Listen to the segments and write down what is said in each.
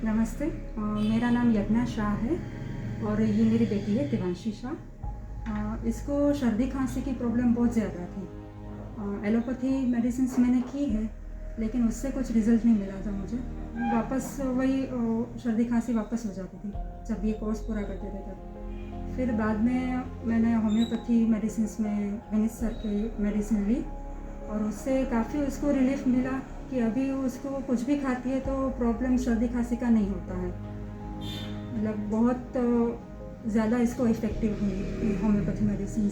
नमस्ते, मेरा नाम यज्ञा शाह है और ये मेरी बेटी है दिवांशी शाह। इसको सर्दी खांसी की प्रॉब्लम बहुत ज़्यादा थी। एलोपैथी मेडिसिन मैंने की है लेकिन उससे कुछ रिजल्ट नहीं मिला था मुझे। वापस वही सर्दी खांसी वापस हो जाती थी जब ये कोर्स पूरा करते थे तब। फिर बाद में मैंने होम्योपैथी मेडिसिन में विनीत सर की मेडिसिन ली और उससे काफ़ी उसको रिलीफ मिला कि अभी उसको कुछ भी खाती है तो प्रॉब्लम सर्दी खांसी का नहीं होता है। मतलब बहुत ज़्यादा इसको इफ़ेक्टिव हुई होम्योपैथी मेडिसिन।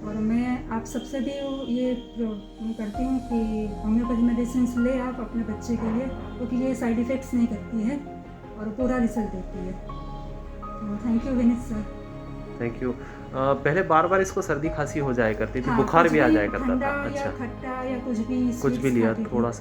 और मैं आप सबसे भी ये करती हूँ कि होम्योपैथी मेडिसिन ले आप अपने बच्चे के लिए, क्योंकि ये साइड इफ़ेक्ट्स नहीं करती है और पूरा रिजल्ट देती है। Thank you Vineet sir. Thank you. पहले बार बार इसको सर्दी खांसी हो जाया करती थी, हाँ, बुखार कुछ भी आ जाया करता ठंडा था। या अच्छा, खट्टा या कुछ भी कुछ भी स्वीट्स लिया खाती थी, थोड़ा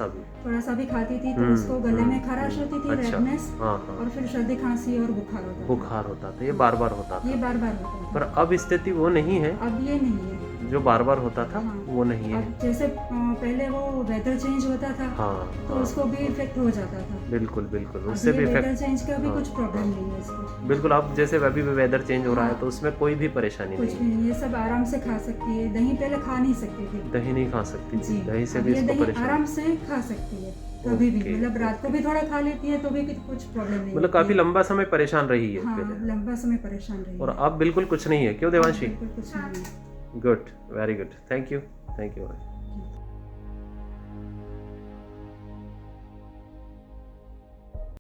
सा भी खाती थी तो उसको गले में खराश होती थी, अच्छा, रेडनेस, हाँ हाँ, और फिर सर्दी खांसी और बुखार होता था, ये बार बार होता ये था। बार बार होता पर था। अब स्थिति वो नहीं है, अब ये नहीं है जो बार बार होता था हाँ, वो नहीं है। अब जैसे पहले वो वेदर चेंज होता था हाँ तो हाँ उसको भी हाँ, इफेक्ट हो जाता था। बिल्कुल बिल्कुल, अब उससे ये भी वेदर इफेक्ट। चेंज का भी हाँ कुछ प्रॉब्लम नहीं है इसको। बिल्कुल, अब जैसे अभी भी वेदर चेंज हो रहा है हाँ, तो उसमें कोई भी परेशानी कुछ नहीं भी है। नहीं, ये सब आराम से खा सकती है। दही पहले खा नहीं सकती थी दही नहीं खा सकती जी, थी, दही से अब भी ये इसको दही परेशानी। आराम से खा सकती है कभी भी। ओके मतलब रात को ओके, भी थोड़ा खा लेती है तो भी कुछ प्रॉब्लम नहीं मतलब होती काफी है। लंबा समय परेशान रही है हाँ, पहले, लंबा समय परेशान रही और है। अब बिल्कुल कुछ नहीं है, क्यों अब देवांशी? बिल्कुल कुछ नहीं है। Good, very good, thank you, thank you.